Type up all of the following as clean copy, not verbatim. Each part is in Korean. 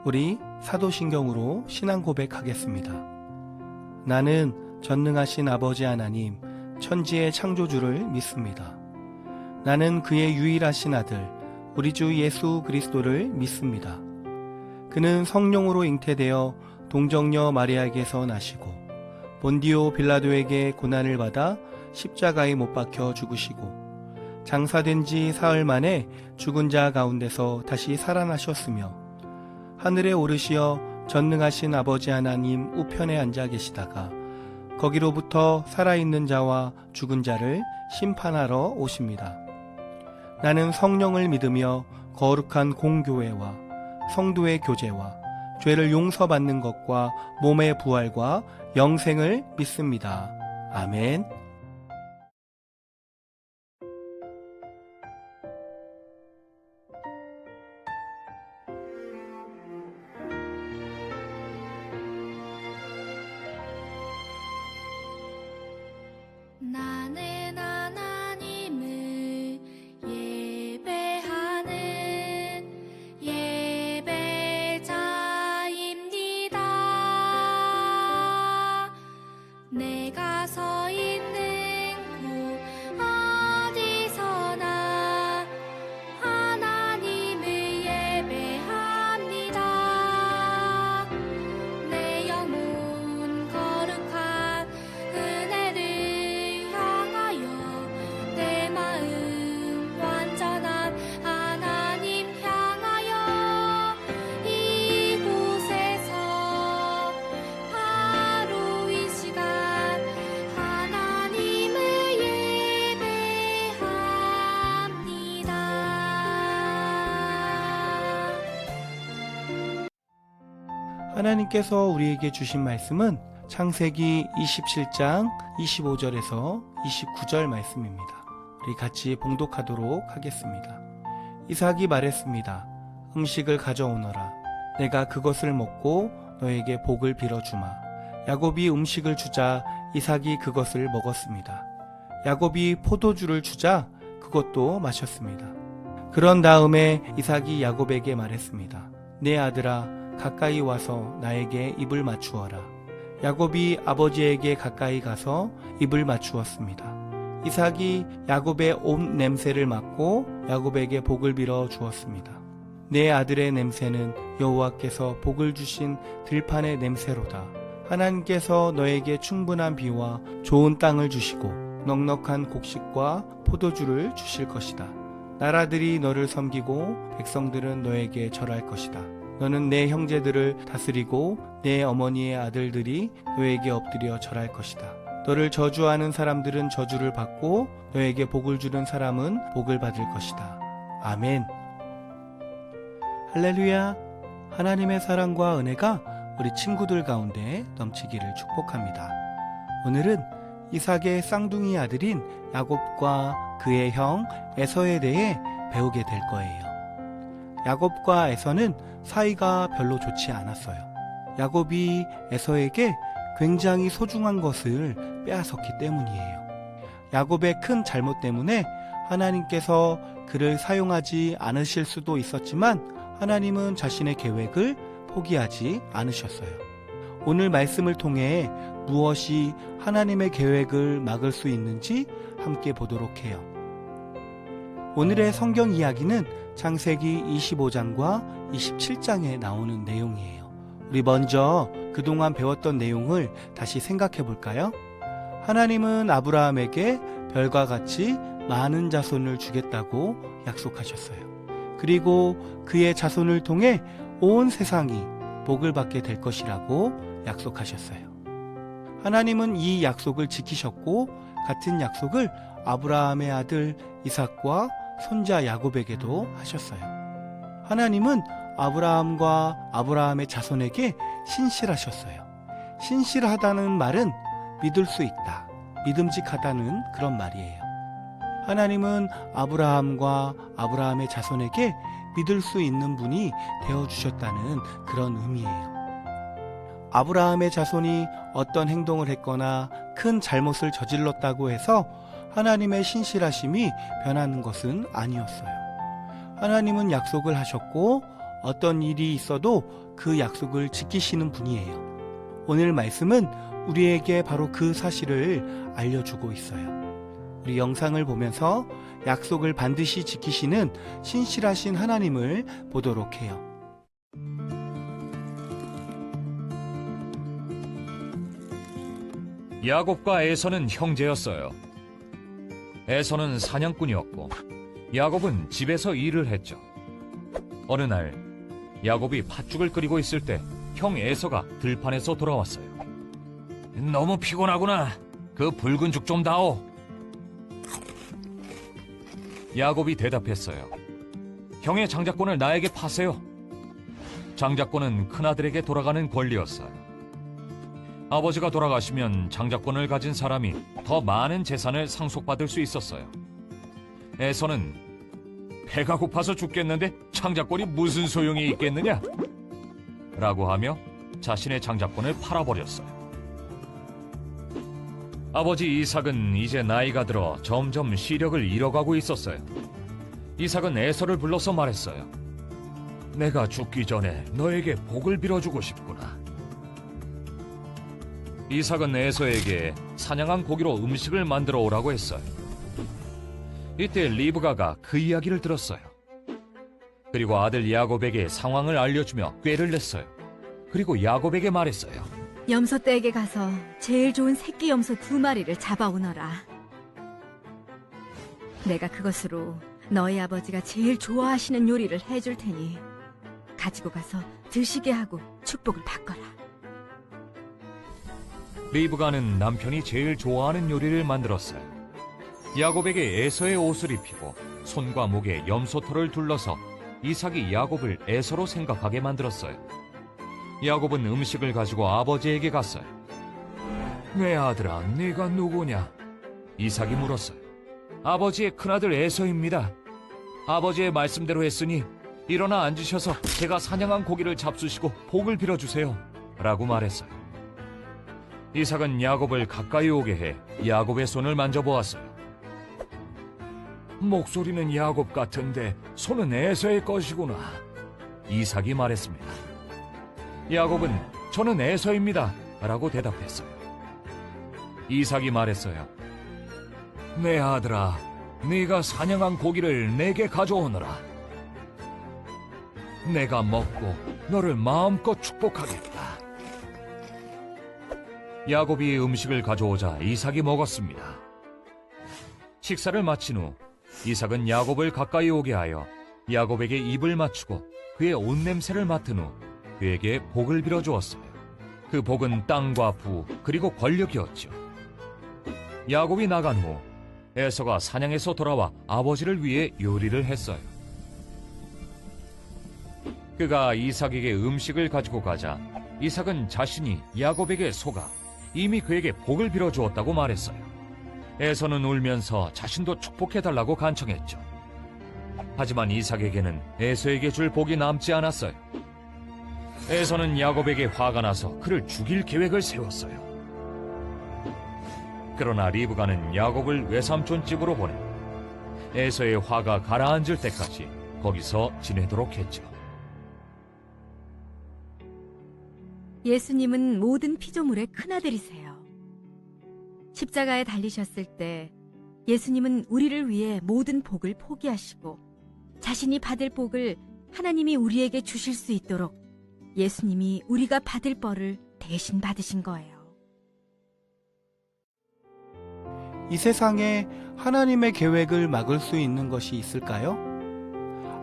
우리 사도신경으로 신앙 고백하겠습니다. 나는 전능하신 아버지 하나님, 천지의 창조주를 믿습니다. 나는 그의 유일하신 아들, 우리 주 예수 그리스도를 믿습니다. 그는 성령으로 잉태되어 동정녀 마리아에게서 나시고 본디오 빌라도에게 고난을 받아 십자가에 못 박혀 죽으시고 장사된 지 사흘 만에 죽은 자 가운데서 다시 살아나셨으며 하늘에 오르시어 전능하신 아버지 하나님 우편에 앉아 계시다가 거기로부터 살아있는 자와 죽은 자를 심판하러 오십니다. 나는 성령을 믿으며 거룩한 공교회와 성도의 교제와 죄를 용서받는 것과 몸의 부활과 영생을 믿습니다. 아멘. 나는 하나님을 예배하는 예배자입니다. 내가 서 있는 곳 어디서나 하나님을 예배합니다. 내 영혼 거룩한 은혜를 향하여 내 마음 완전한 하나님 향하여 이곳에서 바로 이 시간 하나님을 예배합니다. 하나님께서 우리에게 주신 말씀은 창세기 27장 25절에서 29절 말씀입니다. 우리 같이 봉독하도록 하겠습니다. 이삭이 말했습니다. 음식을 가져오너라. 내가 그것을 먹고 너에게 복을 빌어주마. 야곱이 음식을 주자 이삭이 그것을 먹었습니다. 야곱이 포도주를 주자 그것도 마셨습니다. 그런 다음에 이삭이 야곱에게 말했습니다. 내 아들아, 가까이 와서 나에게 입을 맞추어라. 야곱이 아버지에게 가까이 가서 입을 맞추었습니다. 이삭이 야곱의 옷 냄새를 맡고 야곱에게 복을 빌어 주었습니다. 내 아들의 냄새는 여호와께서 복을 주신 들판의 냄새로다. 하나님께서 너에게 충분한 비와 좋은 땅을 주시고 넉넉한 곡식과 포도주를 주실 것이다. 나라들이 너를 섬기고 백성들은 너에게 절할 것이다. 너는 내 형제들을 다스리고 내 어머니의 아들들이 너에게 엎드려 절할 것이다. 너를 저주하는 사람들은 저주를 받고 너에게 복을 주는 사람은 복을 받을 것이다. 아멘. 할렐루야. 하나님의 사랑과 은혜가 우리 친구들 가운데 넘치기를 축복합니다. 오늘은 이삭의 쌍둥이 아들인 야곱과 그의 형 에서에 대해 배우게 될 거예요. 야곱과 에서는 사이가 별로 좋지 않았어요. 야곱이 에서에게 굉장히 소중한 것을 빼앗았기 때문이에요. 야곱의 큰 잘못 때문에 하나님께서 그를 사용하지 않으실 수도 있었지만 하나님은 자신의 계획을 포기하지 않으셨어요. 오늘 말씀을 통해 무엇이 하나님의 계획을 막을 수 있는지 함께 보도록 해요. 오늘의 성경 이야기는 창세기 25장과 27장에 나오는 내용이에요. 우리 먼저 그동안 배웠던 내용을 다시 생각해 볼까요? 하나님은 아브라함에게 별과 같이 많은 자손을 주겠다고 약속하셨어요. 그리고 그의 자손을 통해 온 세상이 복을 받게 될 것이라고 약속하셨어요. 하나님은 이 약속을 지키셨고 같은 약속을 아브라함의 아들 이삭과 손자 야곱에게도 하셨어요. 하나님은 아브라함과 아브라함의 자손에게 신실하셨어요. 신실하다는 말은 믿을 수 있다, 믿음직하다는 그런 말이에요. 하나님은 아브라함과 아브라함의 자손에게 믿을 수 있는 분이 되어주셨다는 그런 의미예요. 아브라함의 자손이 어떤 행동을 했거나 큰 잘못을 저질렀다고 해서 하나님의 신실하심이 변하는 것은 아니었어요. 하나님은 약속을 하셨고 어떤 일이 있어도 그 약속을 지키시는 분이에요. 오늘 말씀은 우리에게 바로 그 사실을 알려주고 있어요. 우리 영상을 보면서 약속을 반드시 지키시는 신실하신 하나님을 보도록 해요. 야곱과 에서는 형제였어요. 에서는 사냥꾼이었고 야곱은 집에서 일을 했죠. 어느 날 야곱이 팥죽을 끓이고 있을 때 형 에서가 들판에서 돌아왔어요. 너무 피곤하구나. 그 붉은 죽 좀 다오. 야곱이 대답했어요. 형의 장자권을 나에게 파세요. 장자권은 큰아들에게 돌아가는 권리였어요. 아버지가 돌아가시면 장자권을 가진 사람이 더 많은 재산을 상속받을 수 있었어요. 에서는 배가 고파서 죽겠는데 장자권이 무슨 소용이 있겠느냐? 라고 하며 자신의 장자권을 팔아버렸어요. 아버지 이삭은 이제 나이가 들어 점점 시력을 잃어가고 있었어요. 이삭은 에서를 불러서 말했어요. 내가 죽기 전에 너에게 복을 빌어주고 싶구나. 이삭은 에서에게 사냥한 고기로 음식을 만들어 오라고 했어요. 이때 리브가가 그 이야기를 들었어요. 그리고 아들 야곱에게 상황을 알려주며 꾀를 냈어요. 그리고 야곱에게 말했어요. 염소떼에게 가서 제일 좋은 새끼 염소 2마리를 잡아오너라. 내가 그것으로 너희 아버지가 제일 좋아하시는 요리를 해줄 테니 가지고 가서 드시게 하고 축복을 바꿔라. 리브가는 남편이 제일 좋아하는 요리를 만들었어요. 야곱에게 에서의 옷을 입히고 손과 목에 염소털을 둘러서 이삭이 야곱을 에서로 생각하게 만들었어요. 야곱은 음식을 가지고 아버지에게 갔어요. 내 아들아, 네가 누구냐? 이삭이 물었어요. 아버지의 큰아들 에서입니다. 아버지의 말씀대로 했으니 일어나 앉으셔서 제가 사냥한 고기를 잡수시고 복을 빌어주세요. 라고 말했어요. 이삭은 야곱을 가까이 오게 해 야곱의 손을 만져보았어요. 목소리는 야곱 같은데 손은 에서의 것이구나. 이삭이 말했습니다. 야곱은 저는 에서입니다. 라고 대답했어요. 이삭이 말했어요. 내 아들아, 네가 사냥한 고기를 내게 가져오너라. 내가 먹고 너를 마음껏 축복하겠다. 야곱이 음식을 가져오자 이삭이 먹었습니다. 식사를 마친 후 이삭은 야곱을 가까이 오게 하여 야곱에게 입을 맞추고 그의 옷 냄새를 맡은 후 그에게 복을 빌어주었어요. 그 복은 땅과 부 그리고 권력이었죠. 야곱이 나간 후 에서가 사냥에서 돌아와 아버지를 위해 요리를 했어요. 그가 이삭에게 음식을 가지고 가자 이삭은 자신이 야곱에게 속아 이미 그에게 복을 빌어주었다고 말했어요. 에서는 울면서 자신도 축복해달라고 간청했죠. 하지만 이삭에게는 에서에게 줄 복이 남지 않았어요. 에서는 야곱에게 화가 나서 그를 죽일 계획을 세웠어요. 그러나 리브가는 야곱을 외삼촌 집으로 보내 에서의 화가 가라앉을 때까지 거기서 지내도록 했죠. 예수님은 모든 피조물의 큰아들이세요. 십자가에 달리셨을 때 예수님은 우리를 위해 모든 복을 포기하시고 자신이 받을 복을 하나님이 우리에게 주실 수 있도록 예수님이 우리가 받을 벌을 대신 받으신 거예요. 이 세상에 하나님의 계획을 막을 수 있는 것이 있을까요?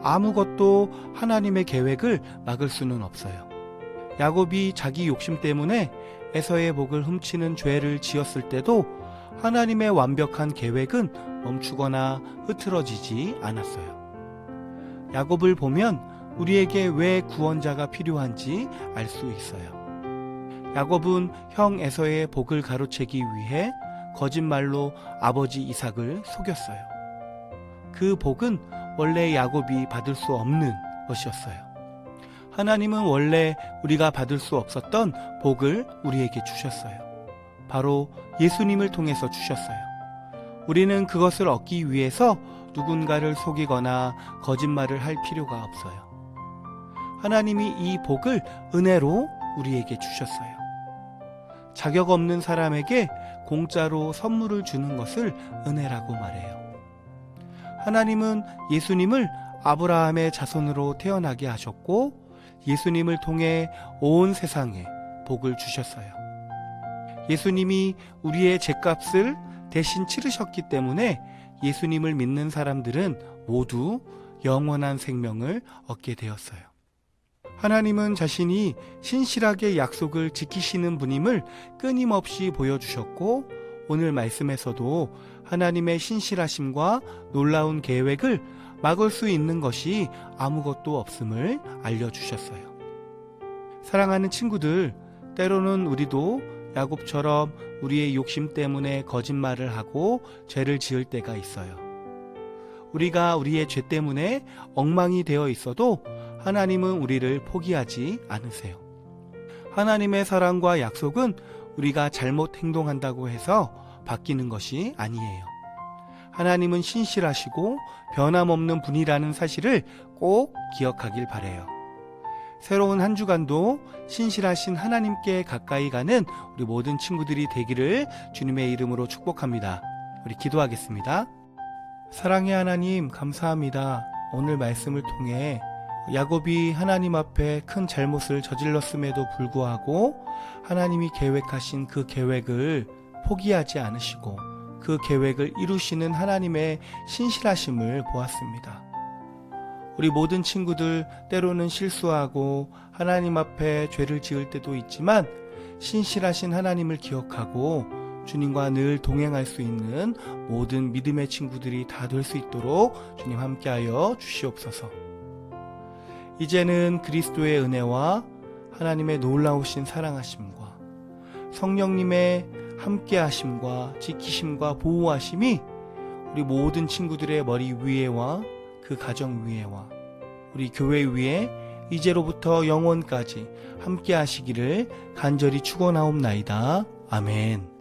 아무것도 하나님의 계획을 막을 수는 없어요. 야곱이 자기 욕심 때문에 에서의 복을 훔치는 죄를 지었을 때도 하나님의 완벽한 계획은 멈추거나 흐트러지지 않았어요. 야곱을 보면 우리에게 왜 구원자가 필요한지 알 수 있어요. 야곱은 형 에서의 복을 가로채기 위해 거짓말로 아버지 이삭을 속였어요. 그 복은 원래 야곱이 받을 수 없는 것이었어요. 하나님은 원래 우리가 받을 수 없었던 복을 우리에게 주셨어요. 바로 예수님을 통해서 주셨어요. 우리는 그것을 얻기 위해서 누군가를 속이거나 거짓말을 할 필요가 없어요. 하나님이 이 복을 은혜로 우리에게 주셨어요. 자격 없는 사람에게 공짜로 선물을 주는 것을 은혜라고 말해요. 하나님은 예수님을 아브라함의 자손으로 태어나게 하셨고 예수님을 통해 온 세상에 복을 주셨어요. 예수님이 우리의 죄값을 대신 치르셨기 때문에 예수님을 믿는 사람들은 모두 영원한 생명을 얻게 되었어요. 하나님은 자신이 신실하게 약속을 지키시는 분임을 끊임없이 보여주셨고 오늘 말씀에서도 하나님의 신실하심과 놀라운 계획을 막을 수 있는 것이 아무것도 없음을 알려주셨어요. 사랑하는 친구들, 때로는 우리도 야곱처럼 우리의 욕심 때문에 거짓말을 하고 죄를 지을 때가 있어요. 우리가 우리의 죄 때문에 엉망이 되어 있어도 하나님은 우리를 포기하지 않으세요. 하나님의 사랑과 약속은 우리가 잘못 행동한다고 해서 바뀌는 것이 아니에요. 하나님은 신실하시고 변함없는 분이라는 사실을 꼭 기억하길 바라요. 새로운 한 주간도 신실하신 하나님께 가까이 가는 우리 모든 친구들이 되기를 주님의 이름으로 축복합니다. 우리 기도하겠습니다. 사랑의 하나님, 감사합니다. 오늘 말씀을 통해 야곱이 하나님 앞에 큰 잘못을 저질렀음에도 불구하고 하나님이 계획하신 그 계획을 포기하지 않으시고 그 계획을 이루시는 하나님의 신실하심을 보았습니다. 우리 모든 친구들 때로는 실수하고 하나님 앞에 죄를 지을 때도 있지만 신실하신 하나님을 기억하고 주님과 늘 동행할 수 있는 모든 믿음의 친구들이 다 될 수 있도록 주님 함께하여 주시옵소서. 이제는 그리스도의 은혜와 하나님의 놀라우신 사랑하심과 성령님의 함께하심과 지키심과 보호하심이 우리 모든 친구들의 머리 위에와 그 가정 위에와 우리 교회 위에 이제로부터 영원까지 함께하시기를 간절히 축원하옵나이다. 아멘.